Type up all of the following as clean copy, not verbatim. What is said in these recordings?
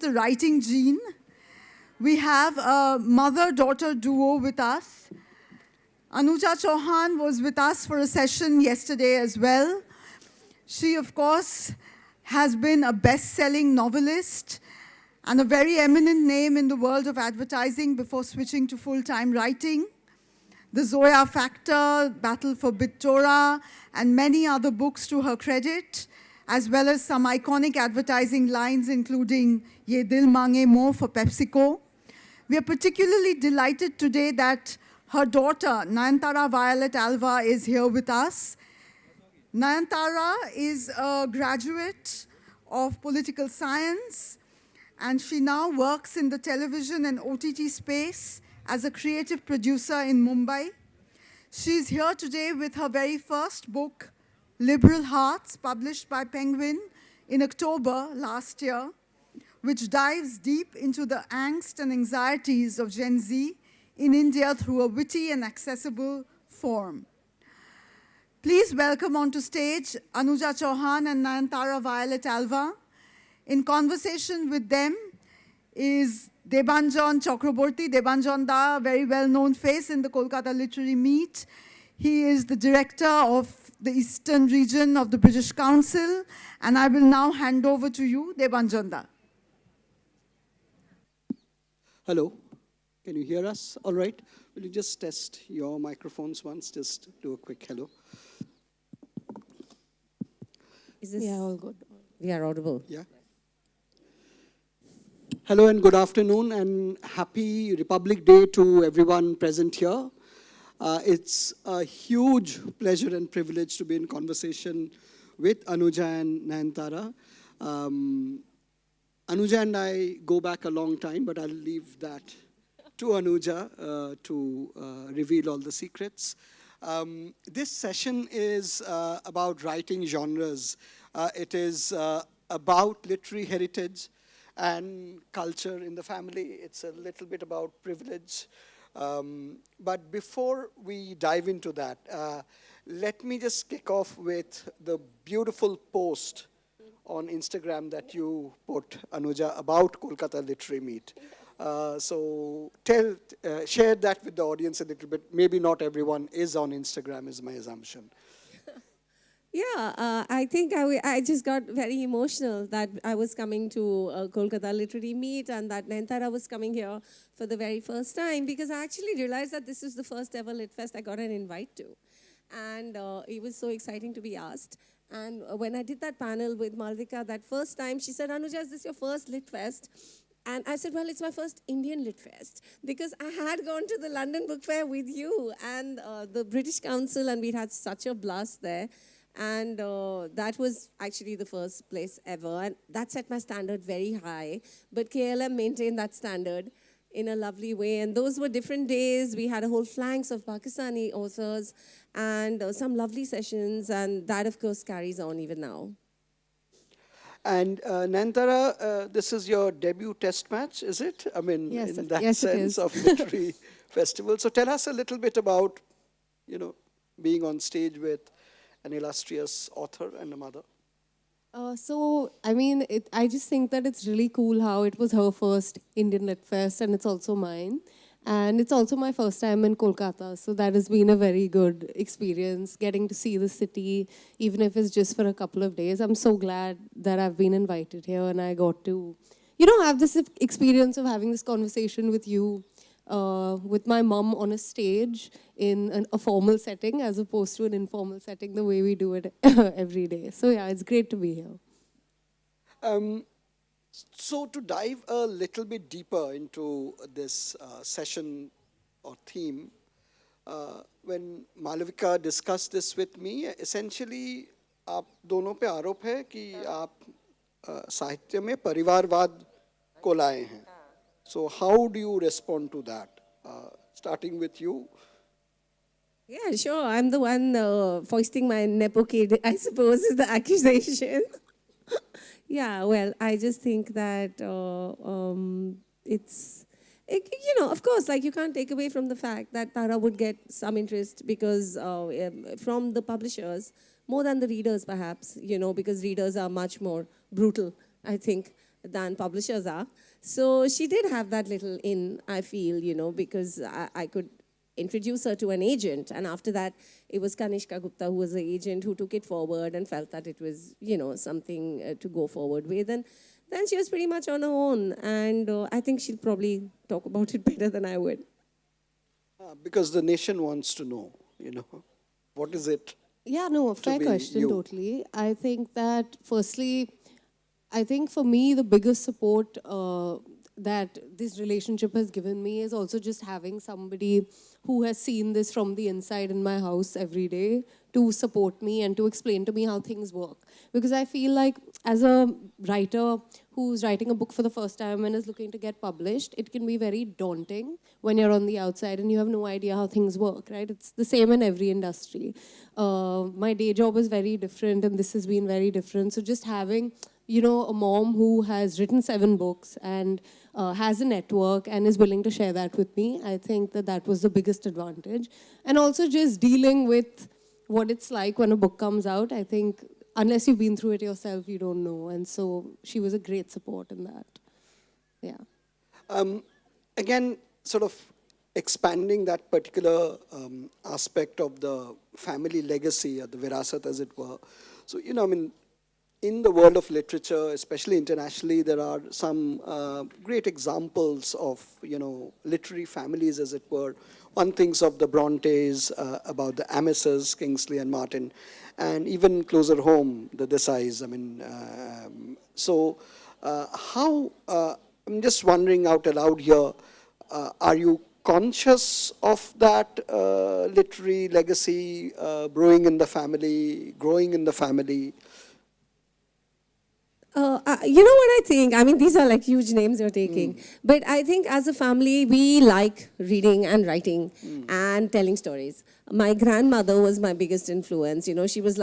the writing gene. We have a mother-daughter duo with us. Anuja Chauhan was with us for a session yesterday as well. She, of course, has been a best-selling novelist and a very eminent name in the world of advertising before switching to full-time writing. The Zoya Factor, Battle for Bittora, and many other books to her credit, as well as some iconic advertising lines, including Ye Dil Mange Mo for PepsiCo. We are particularly delighted today that her daughter, Nayantara Violet Alva, is here with us. Nayantara is a graduate of political science, and she now works in the television and OTT space as a creative producer in Mumbai. She's here today with her very first book, Liberal Hearts, published by Penguin in October last year, which dives deep into the angst and anxieties of Gen Z in India through a witty and accessible form. Please welcome onto stage Anuja Chauhan and Nayantara Violet Alva. In conversation with them is Debanjan Chakrabarti. Debanjan Da, a very well-known face in the Kolkata Literary Meet. He is the director of the Eastern region of the British Council. And I will now hand over to you, Debanjan Da. Hello, can you hear us? All right. Will you just test your microphones once? Just do a quick hello. Is this? Yeah, all good. We are audible. Yeah. Hello and good afternoon and happy Republic Day to everyone present here. It's a huge pleasure and privilege to be in conversation with Anuja and Nayantara. Anuja and I go back a long time, but I'll leave that to Anuja to reveal all the secrets. This session is about writing genres. It is about literary heritage and culture in the family. It's a little bit about privilege. But before we dive into that, let me just kick off with the beautiful post on Instagram that you put, Anuja, about Kolkata Literary Meet. So share that with the audience a little bit. Maybe not everyone is on Instagram, is my assumption. Yeah, I think I just got very emotional that I was coming to Kolkata Literary Meet and that Nayantara was coming here for the very first time, because I actually realized that this is the first ever Lit Fest I got an invite to. And it was so exciting to be asked. And when I did that panel with Malvika that first time, she said, Anuja, is this your first Lit Fest? And I said, well, it's my first Indian Lit Fest, because I had gone to the London Book Fair with you and the British Council, and we'd had such a blast there. And that was actually the first place ever. And that set my standard very high. But KLM maintained that standard in a lovely way. And those were different days. We had a whole flanks of Pakistani authors and some lovely sessions. And that, of course, carries on even now. And Nayantara, this is your debut test match, is it? I mean, yes, in that yes, sense of literary festival. So tell us a little bit about, being on stage with an illustrious author and a mother. I just think that it's really cool how it was her first Indian Lit Fest and it's also mine. And it's also my first time in Kolkata, so that has been a very good experience, getting to see the city, even if it's just for a couple of days. I'm so glad that I've been invited here and I got to, have this experience of having this conversation with you, with my mom on a stage in a formal setting as opposed to an informal setting, the way we do it every day. So yeah, it's great to be here. So to dive a little bit deeper into this session or theme, when Malavika discussed this with me, essentially आप दोनों पे आरोप है कि आप साहित्य में परिवारवाद को लाए हैं. So how do you respond to that? Starting with you. Yeah, sure. I'm the one foisting my nepo kid, I suppose, is the accusation. Yeah, well, I just think that of course, like you can't take away from the fact that Tara would get some interest because from the publishers, more than the readers perhaps, because readers are much more brutal, I think, than publishers are. So she did have that little in, I feel, because I could introduce her to an agent. And after that, it was Kanishka Gupta, who was the agent, who took it forward and felt that it was, something to go forward with. And then she was pretty much on her own. And I think she'll probably talk about it better than I would. Because the nation wants to know, what is it? Yeah, no, fair question, totally. I think that, firstly, I think for me, the biggest support that this relationship has given me is also just having somebody who has seen this from the inside in my house every day to support me and to explain to me how things work. Because I feel like as a writer who's writing a book for the first time and is looking to get published, it can be very daunting when you're on the outside and you have no idea how things work, right? It's the same in every industry. My day job is very different and this has been very different. So just having a mom who has written 7 books and has a network and is willing to share that with me, I think that was the biggest advantage. And also just dealing with what it's like when a book comes out. I think unless you've been through it yourself, you don't know. And so she was a great support in that. Yeah. Again, sort of expanding that particular aspect of the family legacy, or the virasat as it were. So, in the world of literature, especially internationally, there are some great examples of, literary families, as it were. One thinks of the Brontes, about the Amises, Kingsley and Martin, and even closer home, the Desais. I'm just wondering out aloud here, are you conscious of that literary legacy growing in the family? You know what I think? These are like huge names you're taking. But I think as a family, we like reading and writing and telling stories. My grandmother was my biggest influence. She was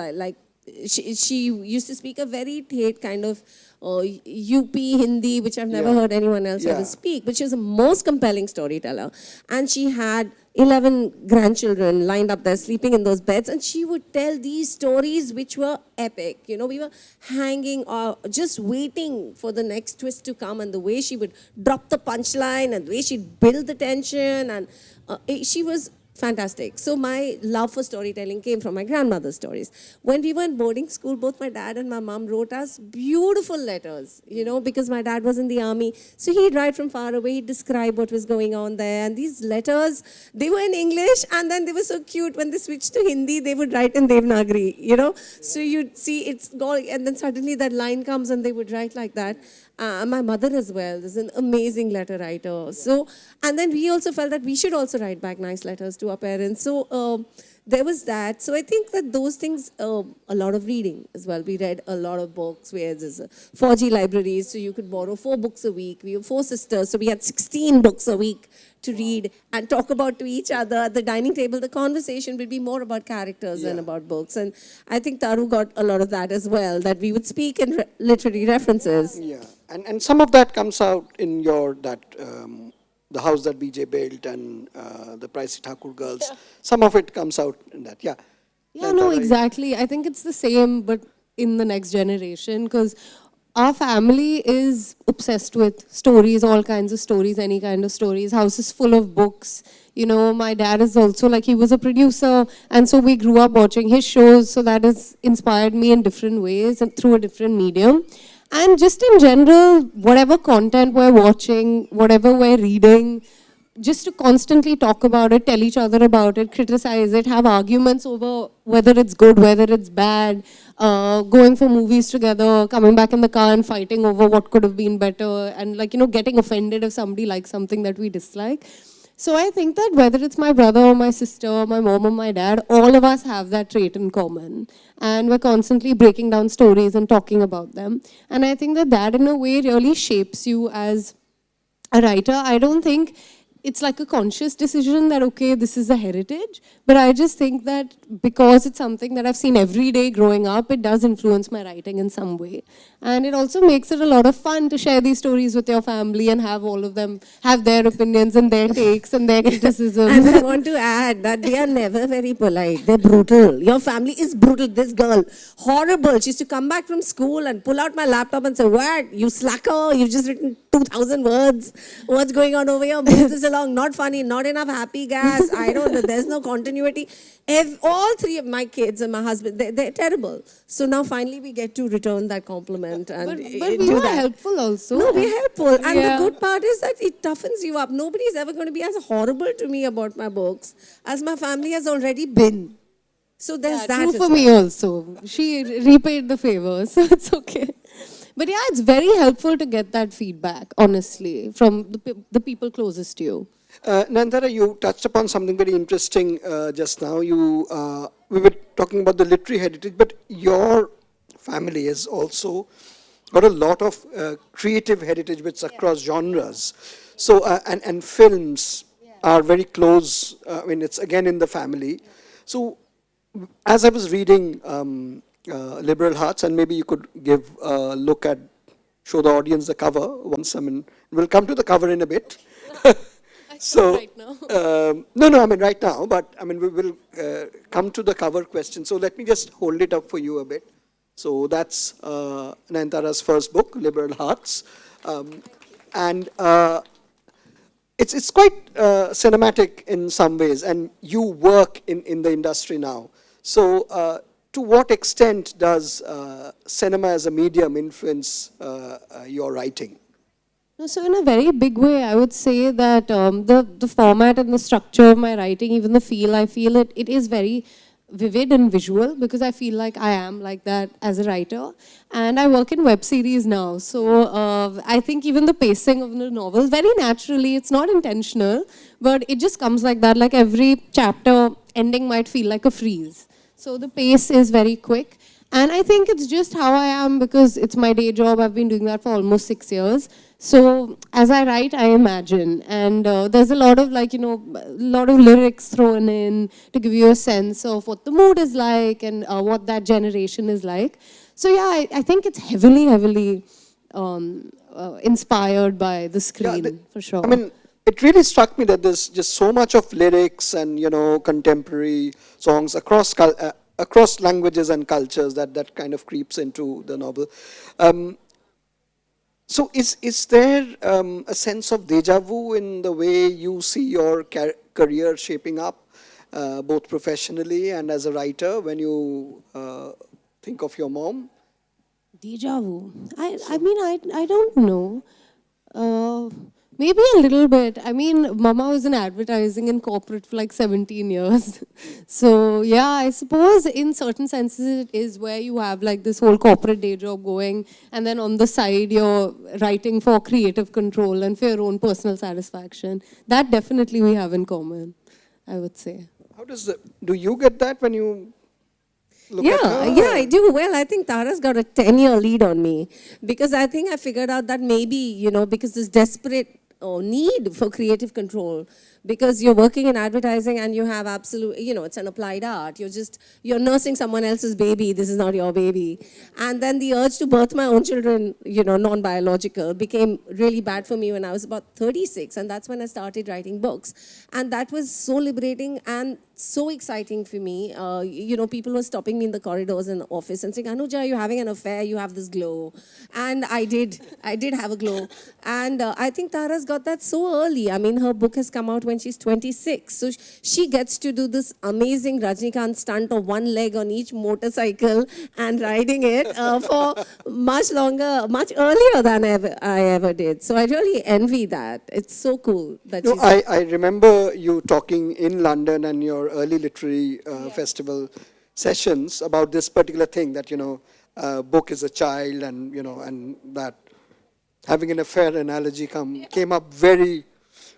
she used to speak a very Thet kind of UP Hindi, which I've never heard anyone else ever speak. But she was the most compelling storyteller. And she had 11 grandchildren lined up there sleeping in those beds, and she would tell these stories which were epic. We were hanging just waiting for the next twist to come, and the way she would drop the punchline and the way she'd build the tension, and she was fantastic. So my love for storytelling came from my grandmother's stories. When we were in boarding school, both my dad and my mom wrote us beautiful letters, because my dad was in the army. So he'd write from far away, he'd describe what was going on there. And these letters, they were in English, and then they were so cute. When they switched to Hindi, they would write in Devanagari, So you'd see it's going, and then suddenly that line comes and they would write like that. My mother as well is an amazing letter writer. So, and then we also felt that we should also write back nice letters to our parents. So there was that. So I think that those things, a lot of reading as well. We read a lot of books where there's 4G libraries, so you could borrow 4 books a week. We were 4 sisters, so we had 16 books a week to read and talk about to each other. At the dining table, the conversation would be more about characters than about books. And I think Taru got a lot of that as well, that we would speak in literary references. Yeah, and some of that comes out in the house that BJ built and the Pricey Thakur girls. Yeah. Some of it comes out in that, Yeah, no, exactly. I think it's the same, but in the next generation, because our family is obsessed with stories, all kinds of stories, any kind of stories. House is full of books. My dad is also he was a producer, and so we grew up watching his shows, so that has inspired me in different ways and through a different medium. And just in general, whatever content we're watching, whatever we're reading, just to constantly talk about it, tell each other about it, criticize it, have arguments over whether it's good, whether it's bad, going for movies together, coming back in the car and fighting over what could have been better, and getting offended if somebody likes something that we dislike. So I think that whether it's my brother or my sister or my mom or my dad, all of us have that trait in common. And we're constantly breaking down stories and talking about them. And I think that in a way really shapes you as a writer. I don't think it's like a conscious decision that, okay, this is a heritage. But I just think that because it's something that I've seen every day growing up, it does influence my writing in some way. And it also makes it a lot of fun to share these stories with your family and have all of them have their opinions and their takes and their criticisms. And I want to add that they are never very polite. They're brutal. Your family is brutal. This girl, horrible. She used to come back from school and pull out my laptop and say, "What? You slacker. You've just written 2,000 words. What's going on over here? Move this along. Not funny. Not enough happy gas. I don't know. There's no continuity." All three of my kids and my husband, they're terrible. So now finally we get to return that compliment. And But we do were that. helpful also. No, we're helpful. And Yeah. the good part is that it toughens you up. Nobody's ever going to be as horrible to me about my books as my family has already been. So there's that. True as for well. me also. She repaid the favor, so it's okay. But yeah, it's very helpful to get that feedback, honestly, from the people closest to you. Nayantara, you touched upon something very interesting just now. We were talking about the literary heritage, but your family has also got a lot of creative heritage which is across genres. So, and films are very close. I mean, it's again in the family. So, as I was reading Liberal Hearts, and maybe you could give a look at, show the audience the cover once. I mean, we'll come to the cover in a bit. So, right now. no, I mean right now, but I mean we will come to the cover question. So let me just hold it up for you a bit. So that's Nayantara's first book, Liberal Hearts, and it's quite cinematic in some ways, and you work in the industry now. So to what extent does cinema as a medium influence your writing? No, so in a very big way, I would say that the format and the structure of my writing, even the feel, I feel it is very vivid and visual because I feel like I am like that as a writer. And I work in web series now. So I think even the pacing of the novel, very naturally, it's not intentional, but it just comes like that. Like every chapter ending might feel like a freeze. So the pace is very quick. And I think it's just how I am because it's my day job. I've been doing that for almost 6 years. So as I write, I imagine. And there's a lot of a lot of lyrics thrown in to give you a sense of what the mood is like and what that generation is like. So yeah, I think it's heavily inspired by the screen, for sure. I mean, it really struck me that there's just so much of lyrics and, contemporary songs across languages and cultures that kind of creeps into the novel. So is there a sense of deja vu in the way you see your career shaping up, both professionally and as a writer, when you think of your mom? Deja vu. I mean, I don't know. Maybe a little bit. I mean, Mama was in advertising and corporate for like 17 years. So yeah, I suppose in certain senses it is where you have like this whole corporate day job going and then on the side you're writing for creative control and for your own personal satisfaction. That definitely we have in common, I would say. Do you get that when you look at her? Yeah, I do. Well, I think Tara's got a 10-year lead on me because I think I figured out that maybe, because this desperate need for creative control, because you're working in advertising and you have absolute, it's an applied art. You're nursing someone else's baby. This is not your baby. And then the urge to birth my own children, non-biological, became really bad for me when I was about 36. And that's when I started writing books. And that was so liberating and so exciting for me. People were stopping me in the corridors in the office and saying, "Anuja, you're having an affair, you have this glow." And I did have a glow. And I think Tara's got that so early. I mean, her book has come out when she's 26. So she gets to do this amazing Rajnikant stunt of one leg on each motorcycle and riding it for much longer, much earlier than I ever did. So I really envy that. It's so cool that she's... I remember you talking in London and your early literary festival sessions about this particular thing that, book is a child and, and that having an affair analogy came up very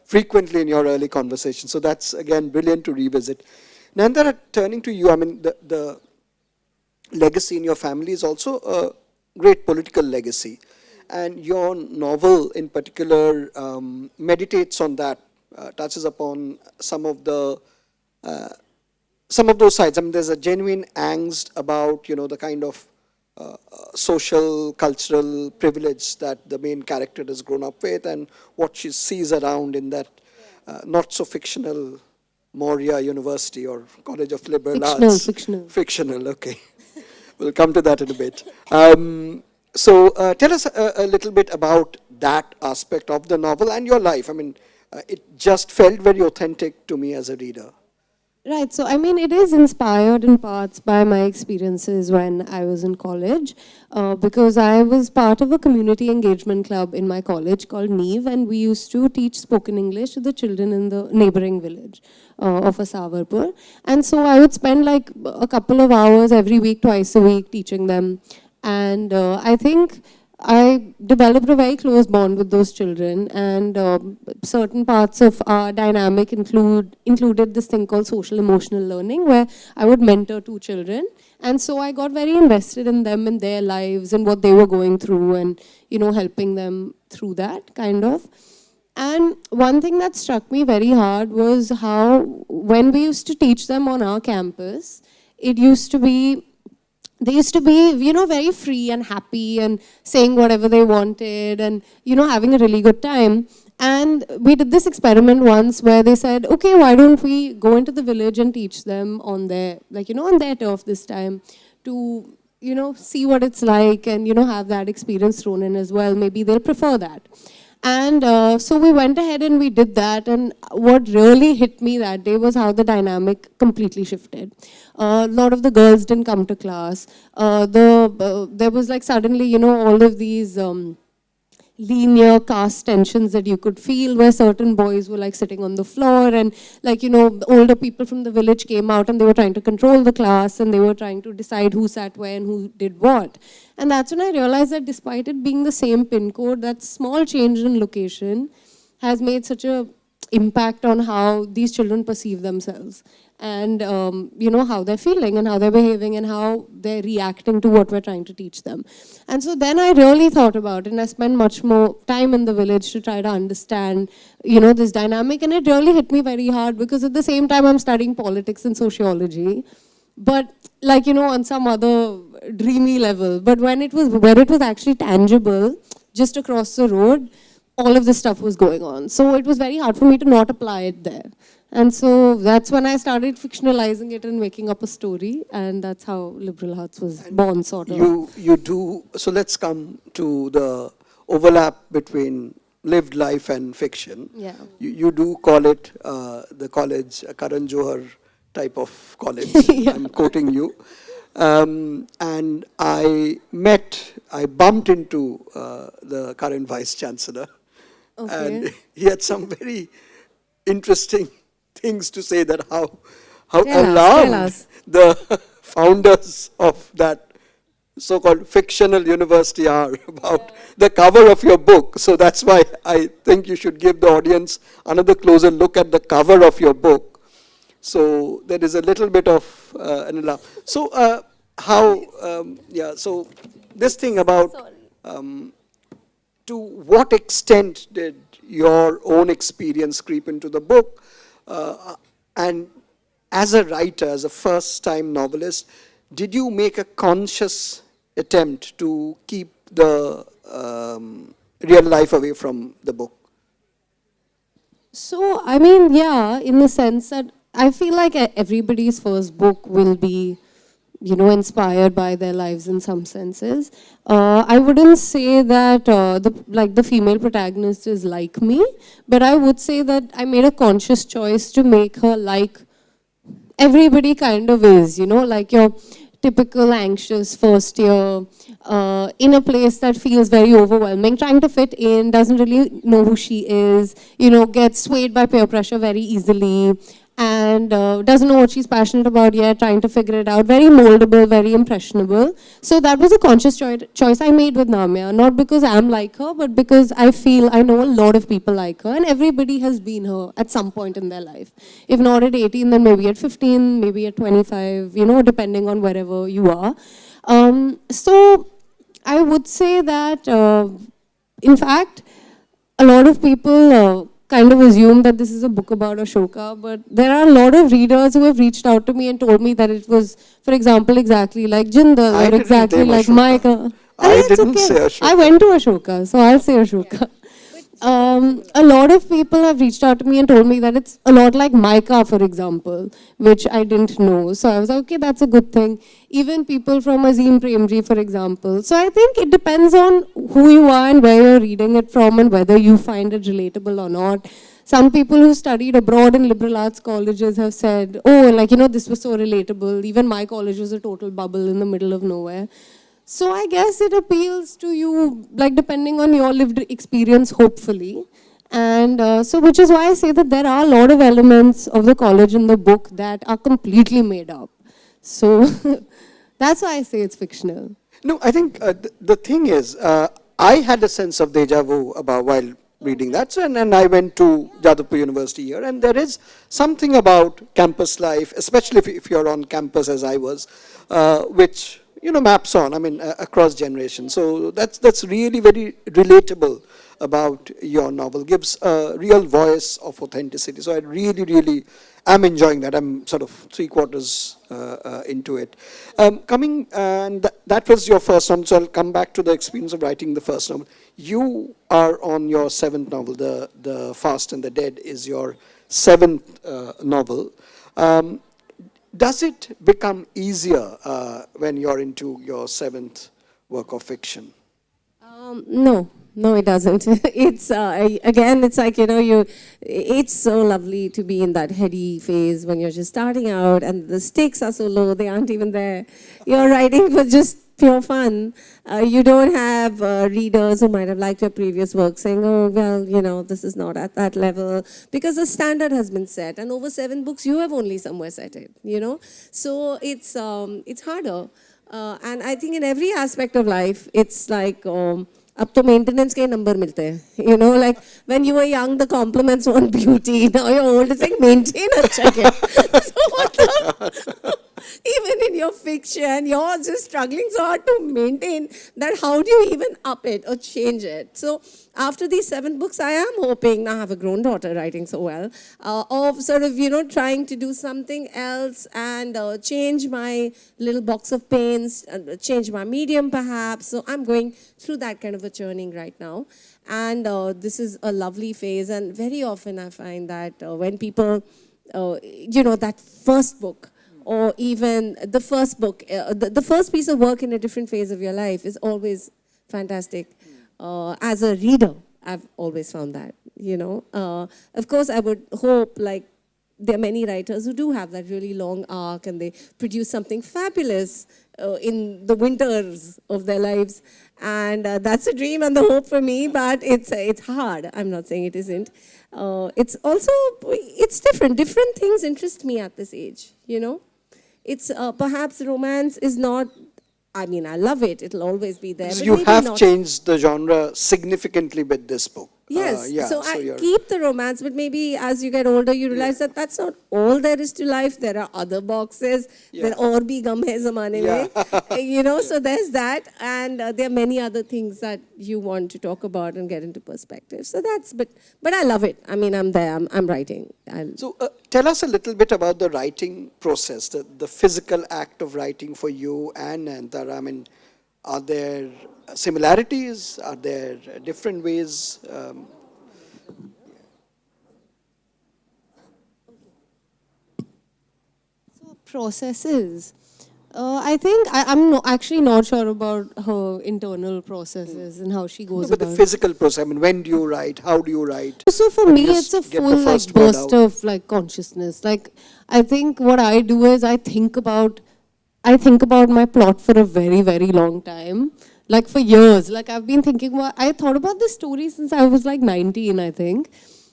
frequently in your early conversation. So that's, again, brilliant to revisit. Nayantara, turning to you, I mean, the legacy in your family is also a great political legacy. And your novel in particular meditates on that touches upon some of those sides. I mean, there's a genuine angst about, the kind of social, cultural privilege that the main character has grown up with, and what she sees around in that not so fictional Moria University or College of Liberal Arts. Fictional, okay. We'll come to that in a bit. So tell us a little bit about that aspect of the novel and your life. I mean, it just felt very authentic to me as a reader. Right, so I mean, it is inspired in parts by my experiences when I was in college, because I was part of a community engagement club in my college called NEEV, and we used to teach spoken English to the children in the neighboring village of Asawarpur. And so I would spend like a couple of hours every week, twice a week, teaching them. And I think I developed a very close bond with those children, and certain parts of our dynamic included this thing called social emotional learning, where I would mentor two children. And so I got very invested in them and their lives and what they were going through, and, helping them through that, kind of. And one thing that struck me very hard was how, when we used to teach them on our campus, they used to be, very free and happy and saying whatever they wanted and, having a really good time. And we did this experiment once where they said, okay, why don't we go into the village and teach them on their, on their turf this time to, see what it's like and, have that experience thrown in as well. Maybe they'll prefer that. And so we went ahead and we did that, and what really hit me that day was how the dynamic completely shifted. A lot of the girls didn't come to class. There was like suddenly, all of these linear caste tensions that you could feel, where certain boys were like sitting on the floor, and older people from the village came out and they were trying to control the class, and they were trying to decide who sat where and who did what. And that's when I realized that despite it being the same pin code, that small change in location has made such a impact on how these children perceive themselves, and how they're feeling and how they're behaving and how they're reacting to what we're trying to teach them. And so then I really thought about it, and I spent much more time in the village to try to understand this dynamic. And it really hit me very hard, because at the same time I'm studying politics and sociology, but on some other dreamy level. But when it was actually tangible, just across the road, all of this stuff was going on. So it was very hard for me to not apply it there. And so that's when I started fictionalizing it and making up a story, and that's how Liberal Arts was born, sort of. You do, so let's come to the overlap between lived life and fiction. Yeah. You do call it the college, a Karan Johar type of college. Yeah. I'm quoting you. And I bumped into the current Vice Chancellor. Okay. And he had some very interesting things to say, that how Tell alarmed us. the founders of that so-called fictional university are about the cover of your book. So that's why I think you should give the audience another closer look at the cover of your book. So there is a little bit of an alarm. So so this thing about to what extent did your own experience creep into the book? And as a writer, as a first-time novelist, did you make a conscious attempt to keep the real life away from the book? So, I mean, yeah, in the sense that I feel like everybody's first book will be, inspired by their lives in some senses. I wouldn't say that the female protagonist is like me, but I would say that I made a conscious choice to make her like everybody kind of is, like your typical anxious first year, in a place that feels very overwhelming, trying to fit in, doesn't really know who she is, gets swayed by peer pressure very easily, and doesn't know what she's passionate about yet, trying to figure it out, very moldable, very impressionable. So that was a conscious choice I made with Namya, not because I'm like her, but because I feel I know a lot of people like her, and everybody has been her at some point in their life. If not at 18, then maybe at 15, maybe at 25, depending on wherever you are. So I would say that, in fact, a lot of people kind of assumed that this is a book about Ashoka, but there are a lot of readers who have reached out to me and told me that it was, for example, exactly like Jindal I or didn't exactly name like Ashoka. Maika. I It's didn't say Ashoka. I went to Ashoka, so I'll say Ashoka. A lot of people have reached out to me and told me that it's a lot like Maika, for example, which I didn't know. So I was like, okay, that's a good thing. Even people from Azim Premji, for example. So I think it depends on who you are and where you're reading it from and whether you find it relatable or not. Some people who studied abroad in liberal arts colleges have said, oh, like, this was so relatable. Even my college was a total bubble in the middle of nowhere. So I guess it appeals to you, like depending on your lived experience, hopefully. And so which is why I say that there are a lot of elements of the college in the book that are completely made up. So that's why I say it's fictional. No, I think the thing is, I had a sense of deja vu about while reading that. So, and I went to Jadavpur University here, and there is something about campus life, especially if you're on campus as I was, which maps on, across generations. So that's really very relatable about your novel, gives a real voice of authenticity. So I really am enjoying that. I'm sort of 3/4 into it. And that was your first novel, so I'll come back to the experience of writing the first novel. You are on your 7th novel, The Fast and the Dead is your 7th novel. Does it become easier when you're into your 7th work of fiction? No, it doesn't. It's again, it's like it's so lovely to be in that heady phase when you're just starting out, and the stakes are so low; they aren't even there. You're writing for just pure fun. You don't have readers who might have liked your previous work saying, "Oh, well, this is not at that level," because the standard has been set, and over 7 books, you have only somewhere set it. So it's harder, and I think in every aspect of life, it's like. अब तो maintenance के number मिलते हैं, like when you were young the compliments on beauty, now you're old, it's like maintain अच्छा क्या. So even in your fiction you're just struggling so hard to maintain that. How do you even up it or change it? So after these 7 books I am hoping, I have a grown daughter writing so well, of sort of trying to do something else and change my little box of paints, change my medium perhaps. So I'm going through that kind of a churning right now, and this is a lovely phase. And very often I find that when people that first book, or even the first book, the first piece of work in a different phase of your life is always fantastic. As a reader, I've always found that, Of course, I would hope, like, there are many writers who do have that really long arc and they produce something fabulous in the winters of their lives. And that's a dream and the hope for me, but it's hard. I'm not saying it isn't. It's different. Different things interest me at this age, It's perhaps romance is not, I love it. It'll always be there. So you have changed the genre significantly with this book. Yes, so I keep the romance, but maybe as you get older, you realize that that's not all there is to life. There are other boxes. There aur bhi gum hai zamane mein. So there's that. And there are many other things that you want to talk about and get into perspective. So but I love it. I'm there. I'm writing. So tell us a little bit about the writing process, the physical act of writing for you and Nayantara. Are there similarities? Are there different ways? So processes. I think I'm actually not sure about her internal processes and how she goes But about the physical process, when do you write? How do you write? So for me, it's a full burst of consciousness. I think what I do is I think about my plot for a very, very long time. For years. I've been thinking I thought about this story since I was 19, I think.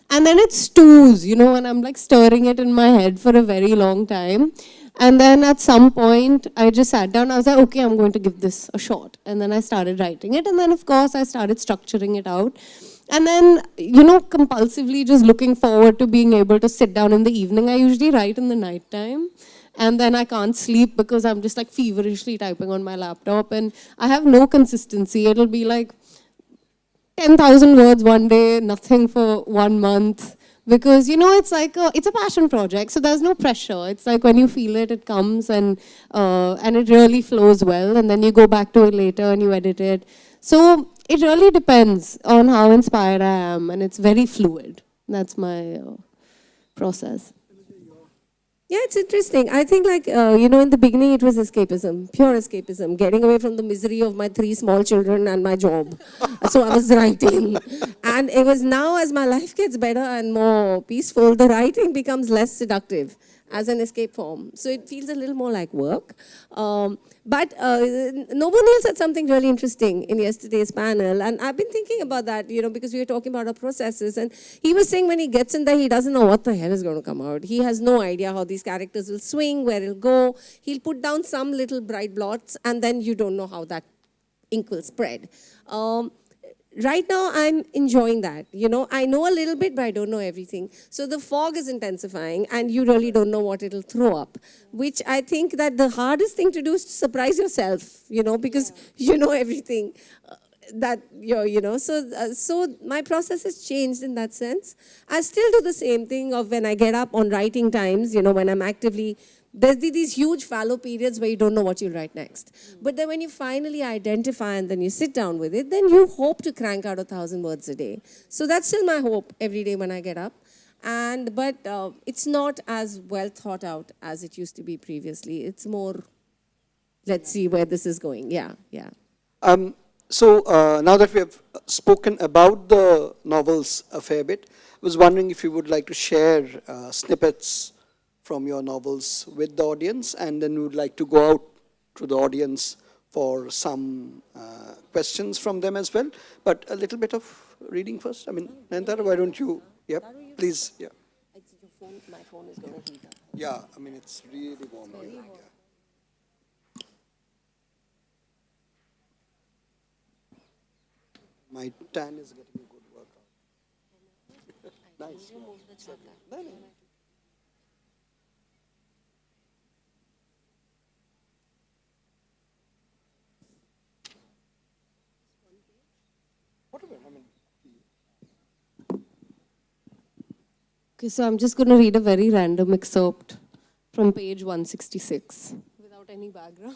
And then it stews, and I'm stirring it in my head for a very long time. And then at some point, I just sat down. I was like, okay, I'm going to give this a shot. And then I started writing it. And then, of course, I started structuring it out. And then, compulsively just looking forward to being able to sit down in the evening. I usually write in the night time. And then I can't sleep because I'm just feverishly typing on my laptop. And I have no consistency. It'll be 10,000 words one day, nothing for 1 month. Because, it's like it's a passion project, so there's no pressure. It's like when you feel it, it comes and it really flows well. And then you go back to it later and you edit it. So it really depends on how inspired I am. And it's very fluid. That's my process. Yeah, it's interesting. I think in the beginning it was escapism, pure escapism, getting away from the misery of my 3 small children and my job. So I was writing. And it was now as my life gets better and more peaceful, the writing becomes less seductive as an escape form. So it feels a little more like work. But Nobu Neil said something really interesting in yesterday's panel. And I've been thinking about that, because we were talking about our processes. And he was saying when he gets in there, he doesn't know what the hell is going to come out. He has no idea how these characters will swing, where it'll go. He'll put down some little bright blots, and then you don't know how that ink will spread. Right now, I'm enjoying that. I know a little bit, but I don't know everything. So the fog is intensifying, and you really don't know what it'll throw up, which I think that the hardest thing to do is to surprise yourself, because you know everything So my process has changed in that sense. I still do the same thing of when I get up on writing times, when I'm actively. There's these huge fallow periods where you don't know what you'll write next. But then when you finally identify and then you sit down with it, then you hope to crank out 1,000 words a day. So that's still my hope every day when I get up. But it's not as well thought out as it used to be previously. It's more, let's see where this is going. Yeah. So now that we have spoken about the novels a fair bit, I was wondering if you would like to share snippets from your novels with the audience, and then we would like to go out to the audience for some questions from them as well. But a little bit of reading first. Nayantara, why don't you? Yep, please. Yeah. My phone is going to heat up. Yeah, it's really warm here. Yeah. My tan is getting a good workout. Nice. No. Okay, so I'm just going to read a very random excerpt from page 166 without any background.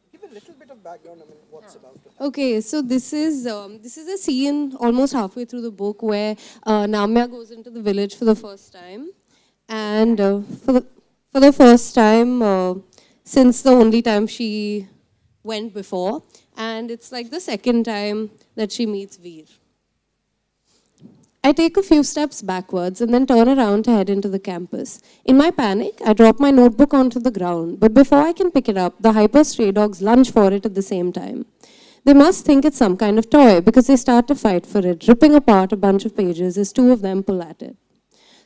Give a little bit of background, what's about it. Okay, so this is a scene almost halfway through the book where Namya goes into the village for the first time. And for the first time since the only time she went before. And it's like the second time that she meets Veer. I take a few steps backwards and then turn around to head into the campus. In my panic, I drop my notebook onto the ground, but before I can pick it up, the hyper stray dogs lunge for it at the same time. They must think it's some kind of toy because they start to fight for it, ripping apart a bunch of pages as 2 of them pull at it.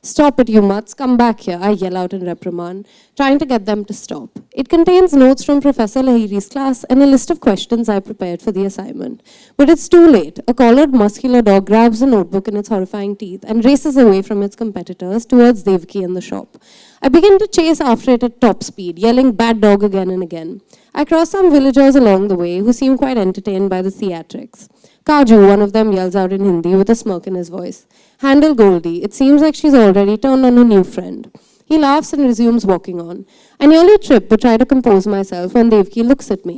"Stop it, you mutts, come back here," I yell out in reprimand, trying to get them to stop. It contains notes from Professor Lahiri's class and a list of questions I prepared for the assignment. But it's too late. A collared, muscular dog grabs the notebook in its horrifying teeth and races away from its competitors towards Devaki and the shop. I begin to chase after it at top speed, yelling "bad dog" again and again. I cross some villagers along the way who seem quite entertained by the theatrics. "Kaju," one of them yells out in Hindi with a smirk in his voice. "Handle Goldie. It seems like she's already turned on a new friend." He laughs and resumes walking on. I nearly trip but try to compose myself when Devaki looks at me.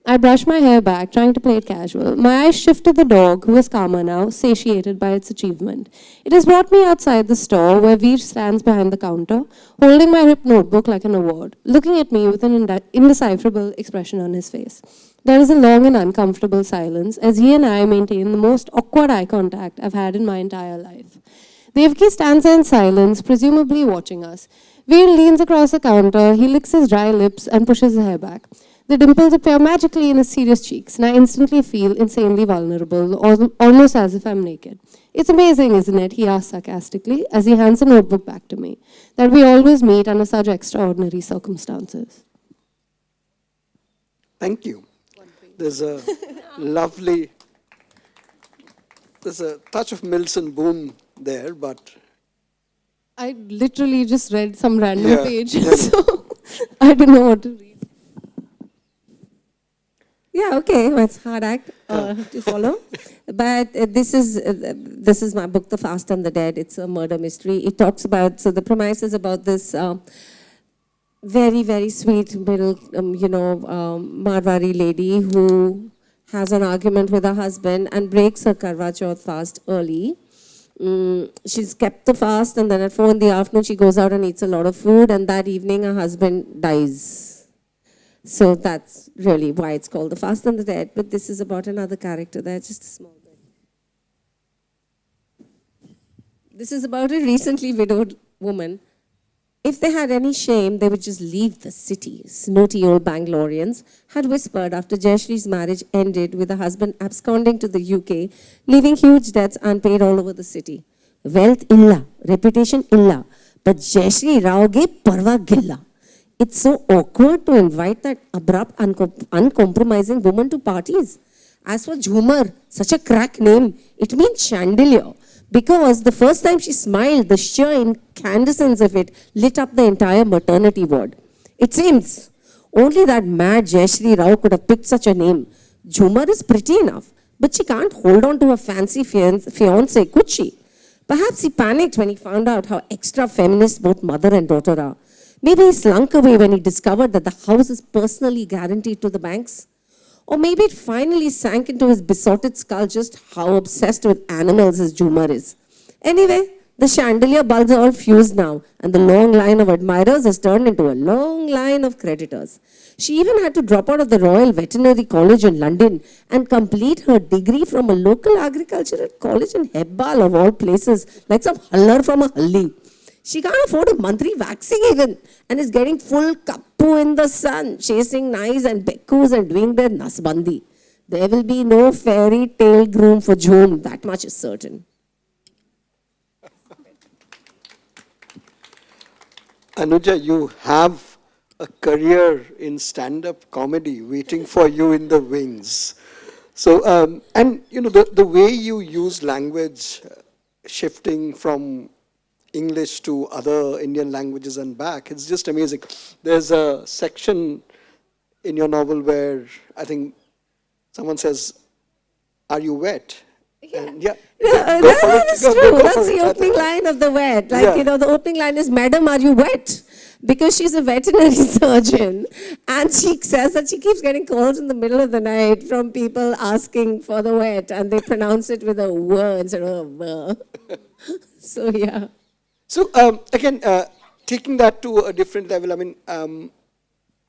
I brush my hair back, trying to play it casual. My eyes shift to the dog, who is calmer now, satiated by its achievement. It has brought me outside the store, where Veer stands behind the counter, holding my ripped notebook like an award, looking at me with an indecipherable expression on his face. There is a long and uncomfortable silence as he and I maintain the most awkward eye contact I've had in my entire life. Devaki stands there in silence, presumably watching us. Veer leans across the counter, he licks his dry lips and pushes his hair back. The dimples appear magically in his serious cheeks, and I instantly feel insanely vulnerable, almost as if I'm naked. "It's amazing, isn't it?" he asks sarcastically as he hands a notebook back to me, "that we always meet under such extraordinary circumstances." Thank you. There's a lovely, there's a touch of Milson Boone there, but... I literally just read some random Yeah, page, yeah. so I don't know what to read. Yeah, okay, well, it's hard act to follow. But this is my book, The Fast and the Dead. It's a murder mystery. It talks about, so the premise is about this very, very sweet middle, Marwari lady who has an argument with her husband and breaks her Karwa Chauth fast early. She's kept the fast, and then at 4 in the afternoon she goes out and eats a lot of food, and that evening her husband dies. So that's really why it's called The Fast and the Dead. But this is about another character there, just a small bit. This is about a recently widowed woman. If they had any shame, they would just leave the city. Snooty old Bangaloreans had whispered after Jayashree's marriage ended with her husband absconding to the UK, leaving huge debts unpaid all over the city. Wealth illa, reputation illa, but Jayashree Rao ge parva gilla. It's so awkward to invite that abrupt, uncompromising woman to parties. As for Jhumar, such a crack name, it means chandelier. Because the first time she smiled, the sheer incandescence of it lit up the entire maternity ward. It seems only that mad Jayashree Rao could have picked such a name. Jhumar is pretty enough, but she can't hold on to her fancy fiance, could she? Perhaps he panicked when he found out how extra feminist both mother and daughter are. Maybe he slunk away when he discovered that the house is personally guaranteed to the banks. Or maybe it finally sank into his besotted skull just how obsessed with animals his Jhumar is. Anyway, the chandelier bulbs are all fused now, and the long line of admirers has turned into a long line of creditors. She even had to drop out of the Royal Veterinary College in London and complete her degree from a local agricultural college in Hebbal, of all places, like some hallar from a halli. She can't afford a monthly waxing even, and is getting full kappu in the sun, chasing nais and bekkus and doing their nasbandi. There will be no fairy tale groom for Jhum, that much is certain. Anuja, you have a career in stand-up comedy waiting for you in the wings. So, and you know, the way you use language, shifting from English to other Indian languages and back, it's just amazing. There's a section in your novel where I think someone says, "Are you wet?" Yeah. And yeah, That's true. That's the opening line of the wet. Like, the opening line is, "Madam, are you wet?" Because she's a veterinary surgeon, and she says that she keeps getting calls in the middle of the night from people asking for the wet, and they pronounce it with a w instead of a v. So, yeah. So again, taking that to a different level, I mean,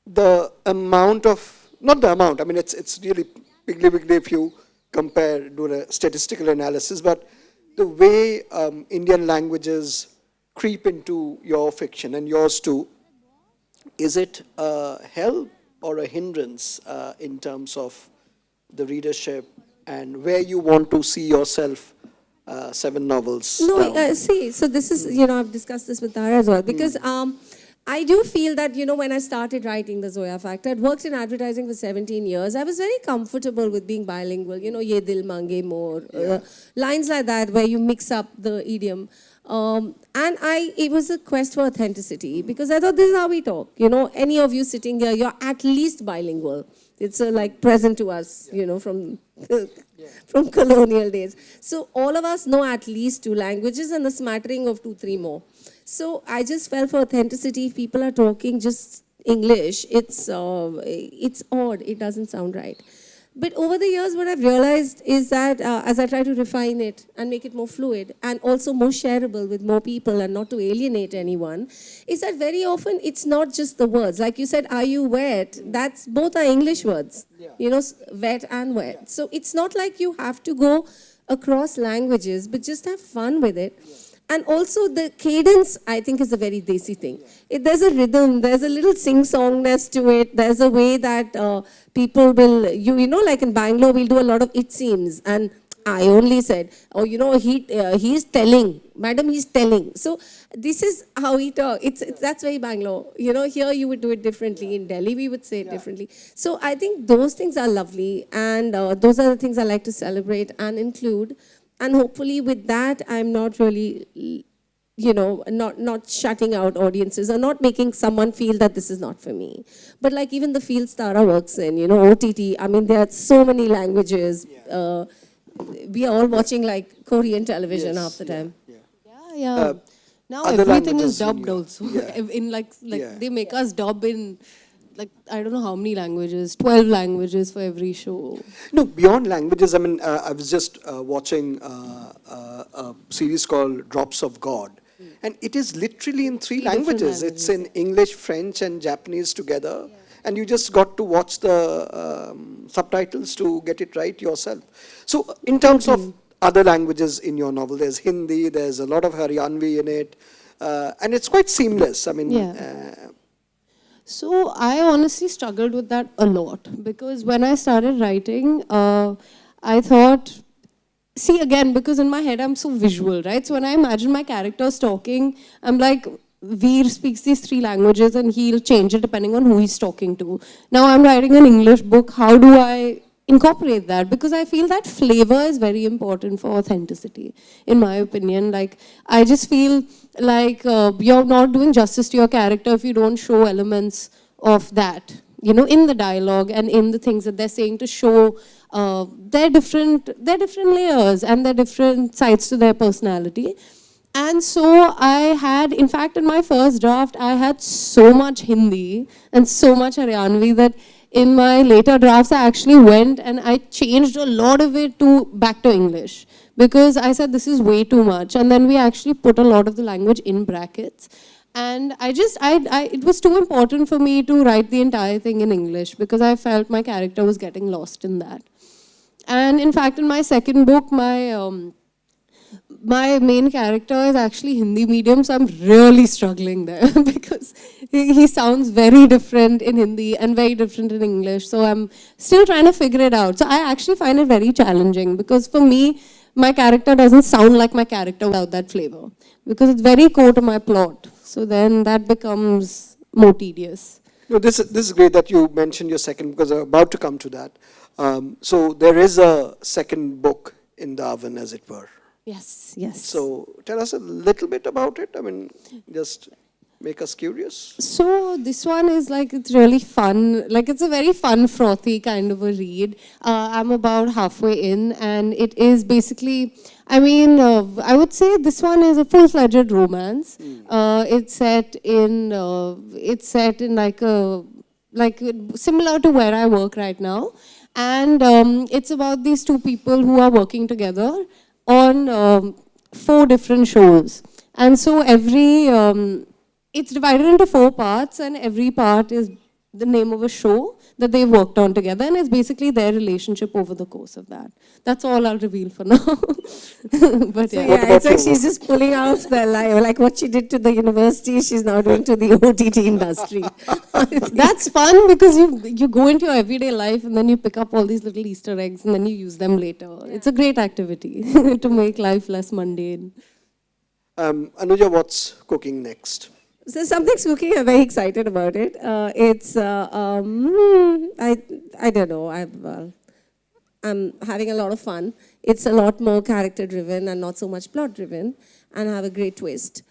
the amount of, not the amount, I mean, it's really bigly if you compare, do a statistical analysis, but the way Indian languages creep into your fiction and yours too, is it a help or a hindrance in terms of the readership and where you want to see yourself 7 novels No, down? see, so this is, I've discussed this with Tara as well, because I do feel that, when I started writing The Zoya Factor, I'd worked in advertising for 17 years. I was very comfortable with being bilingual, ye dil mange more, lines like that where you mix up the idiom. And it was a quest for authenticity, because I thought this is how we talk. Any of you sitting here, you're at least bilingual. It's like present to us, from colonial days. So all of us know at least 2 languages and a smattering of 2-3 more. So I just felt for authenticity, if people are talking just English, it's odd. It doesn't sound right. But over the years, what I've realized is that as I try to refine it and make it more fluid and also more shareable with more people and not to alienate anyone, is that very often it's not just the words. Like you said, "Are you wet?" That's both are English words, wet and wet. So it's not like you have to go across languages, but just have fun with it. And also the cadence, I think, is a very desi thing. There's a rhythm, there's a little sing-songness to it. There's a way that people will, like in Bangalore, we'll do a lot of "it seems." And I only said, "Oh, he's telling. Madam, he's telling." So this is how we talk. That's very Bangalore. Here you would do it differently. In Delhi, we would say it differently. So I think those things are lovely. And those are the things I like to celebrate and include. And hopefully with that, I'm not really not shutting out audiences or not making someone feel that this is not for me. But like even the fields Tara works in, OTT, I mean, there are so many languages. We are all watching like Korean television half the time. Yeah. Now other everything is languages when dubbed you- also. Yeah. In like Yeah. they make us dub in like I don't know how many languages, 12 languages for every show. No, beyond languages, I mean, I was just watching a series called Drops of God. And it is literally in three Different languages. It's in English, French, and Japanese together. And you just got to watch the subtitles to get it right yourself. So, in terms of other languages in your novel, there's Hindi, there's a lot of Haryanvi in it, and it's quite seamless. I mean, So I honestly struggled with that a lot because when I started writing, I thought, see again, because in my head I'm so visual, right? So when I imagine my characters talking, I'm like, Veer speaks these three languages and he'll change it depending on who he's talking to. Now I'm writing an English book. How do I incorporate that? Because I feel that flavor is very important for authenticity, in my opinion. Like, I just feel like you're not doing justice to your character if you don't show elements of that, in the dialogue and in the things that they're saying to show their different layers and their different sides to their personality. And so I had, in fact, in my first draft, I had so much Hindi and so much Haryanvi that in my later drafts, I actually went and I changed a lot of it back to English because I said this is way too much. And then we actually put a lot of the language in brackets. And it was too important for me to write the entire thing in English because I felt my character was getting lost in that. And in fact, in my second book, my main character is actually Hindi medium, so I'm really struggling there because he sounds very different in Hindi and very different in English. So I'm still trying to figure it out. So I actually find it very challenging because for me, my character doesn't sound like my character without that flavor because it's very core to my plot. So then that becomes more tedious. No, this is great that you mentioned your second because I'm about to come to that. So there is a second book in the oven, as it were. Yes. So tell us a little bit about it. I mean, just make us curious. So this one is like, it's really fun. Like it's a very fun, frothy kind of a read. I'm about halfway in and it is basically, I mean, I would say this one is a full-fledged romance. It's set in like similar to where I work right now. And it's about these two people who are working together on 4 different shows. And so it's divided into 4 parts and every part is the name of a show that they've worked on together and it's basically their relationship over the course of that. That's all I'll reveal for now. But So yeah. yeah, it's like she's just pulling out the like what she did to the university, she's now doing to the OTT industry. That's fun because you go into your everyday life and then you pick up all these little Easter eggs and then you use them later. It's a great activity to make life less mundane. Anuja, what's cooking next? So something's cooking. I'm very excited about it. It's I don't know. I'm having a lot of fun. It's a lot more character driven and not so much plot driven, and have a great twist.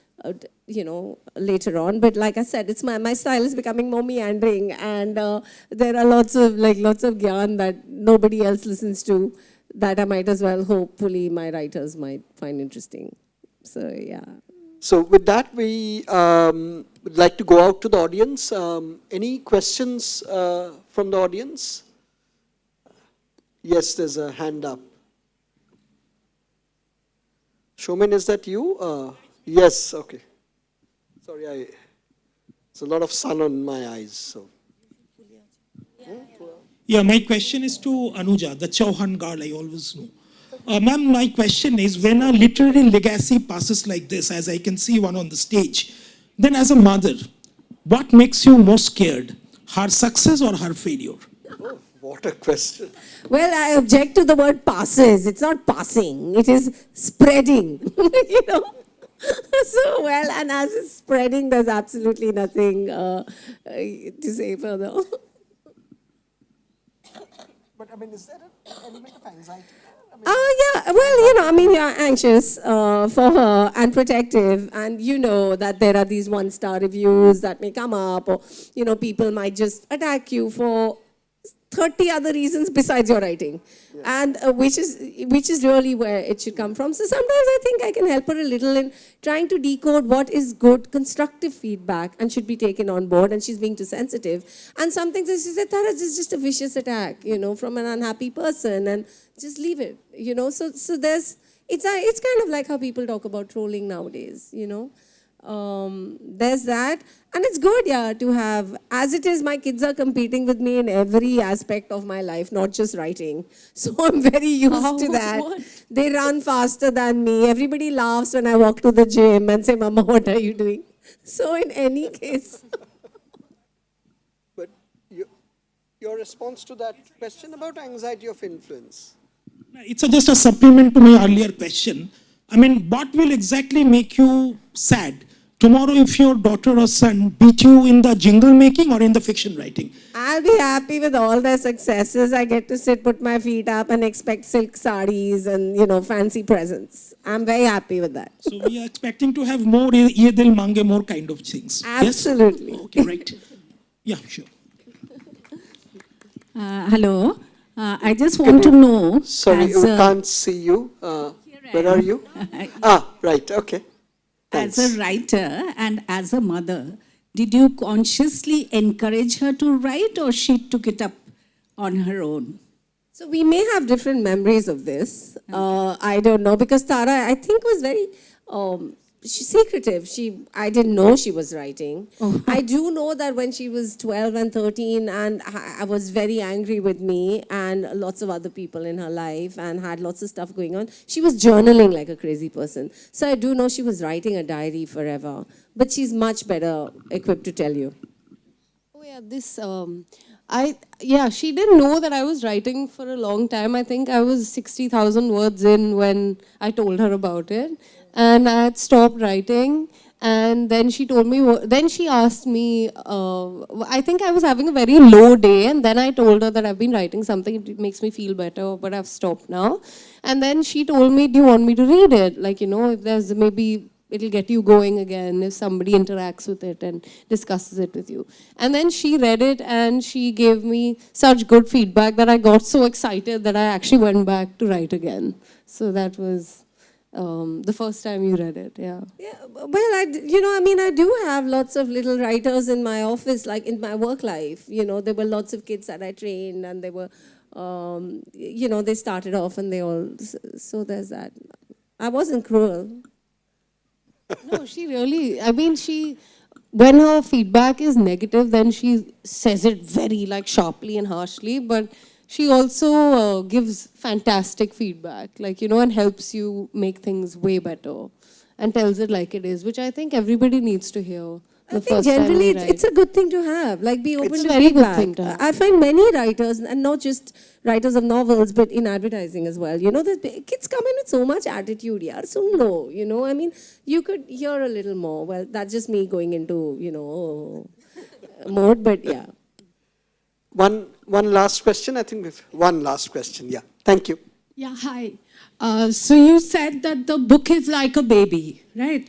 Later on. But like I said, it's my style is becoming more meandering, and there are lots of gyan that nobody else listens to. That I might as well, hopefully, my writers might find interesting. So yeah. So with that, we would like to go out to the audience. Any questions from the audience? Yes, there's a hand up. Showman, is that you? Yes, okay. Sorry, there's a lot of sun on my eyes. So. Yeah, my question is to Anuja, the Chauhan girl I always know. Ma'am, my question is, when a literary legacy passes like this, as I can see one on the stage, then as a mother, what makes you most scared? Her success or her failure? Oh, what a question. Well, I object to the word passes. It's not passing. It is spreading. So, well, and as it's spreading, there's absolutely nothing to say further. But I mean, is there an element of anxiety? I Yeah, well, I mean, you're anxious for her and protective, and you know that there are these one-star reviews that may come up, or, people might just attack you for 30 other reasons besides your writing. And which is really where it should come from. So sometimes I think I can help her a little in trying to decode what is good, constructive feedback and should be taken on board, and she's being too sensitive. And some things she said, Tara, this is just a vicious attack, from an unhappy person, and just leave it, So there's, it's kind of like how people talk about trolling nowadays, There's that. And it's good, to have, as it is, my kids are competing with me in every aspect of my life, not just writing. So I'm very used to that. What? They run faster than me. Everybody laughs when I walk to the gym and say, Mama, what are you doing? So in any case. But your response to that question about anxiety of influence? It's just a supplement to my earlier question. I mean, what will exactly make you sad tomorrow if your daughter or son beat you in the jingle making or in the fiction writing? I'll be happy with all their successes. I get to sit, put my feet up and expect silk sarees and, fancy presents. I'm very happy with that. So we are expecting to have more ye dil mange more kind of things. Absolutely. Yes? Okay, right. Yeah, sure. Hello. I just want to know. Sorry, we can't see you. Where are you? Right, okay. Thanks. As a writer and as a mother, did you consciously encourage her to write, or she took it up on her own? So we may have different memories of this. I don't know, because Tara, I think, was very she's secretive. I didn't know she was writing. Oh. I do know that when she was 12 and 13 and I was very angry with me and lots of other people in her life and had lots of stuff going on, she was journaling like a crazy person. So I do know she was writing a diary forever. But she's much better equipped to tell you. Oh yeah, she didn't know that I was writing for a long time. I think I was 60,000 words in when I told her about it. And I had stopped writing. And then she told me, then she asked me, I think I was having a very low day. And then I told her that I've been writing something, it makes me feel better, but I've stopped now. And then she told me, do you want me to read it? Like, if there's maybe, it'll get you going again if somebody interacts with it and discusses it with you. And then she read it and she gave me such good feedback that I got so excited that I actually went back to write again. So that was the first time you read it, yeah. Yeah, well, I do have lots of little writers in my office, like in my work life. There were lots of kids that I trained, and they were, they started off and they all, so there's that. I wasn't cruel. No, she really, when her feedback is negative, then she says it very sharply and harshly, but she also gives fantastic feedback, and helps you make things way better and tells it like it is, which I think everybody needs to hear. I think generally it's a good thing to have, be open to feedback. Very good thing to have. I find many writers, and not just writers of novels, but in advertising as well, the kids come in with so much attitude, so low, you could hear a little more. Well, that's just me going into, mode, but yeah. One last question, I think. One last question, yeah. Thank you. Yeah, hi. So you said that the book is like a baby, right?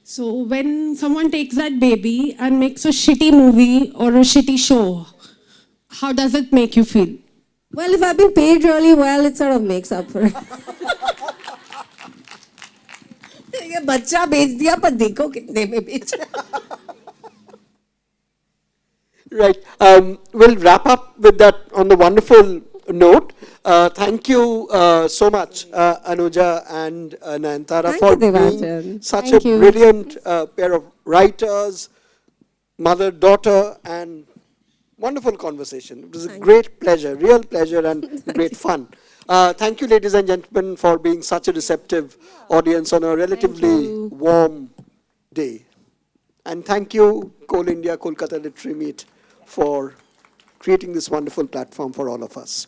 So when someone takes that baby and makes a shitty movie or a shitty show, how does it make you feel? Well, if I've been paid really well, it sort of makes up for it. ये बच्चा बेच दिया पर देखो कितने में बेचा. Right. We'll wrap up with that on the wonderful note. Thank you so much, Anuja and Nayantara, for being such a brilliant pair of writers, mother, daughter, and wonderful conversation. It was a great pleasure, real pleasure, and great fun. Thank you, ladies and gentlemen, for being such a receptive audience on a relatively warm day. And thank you, Coal India Kolkata Literary Meet, for creating this wonderful platform for all of us.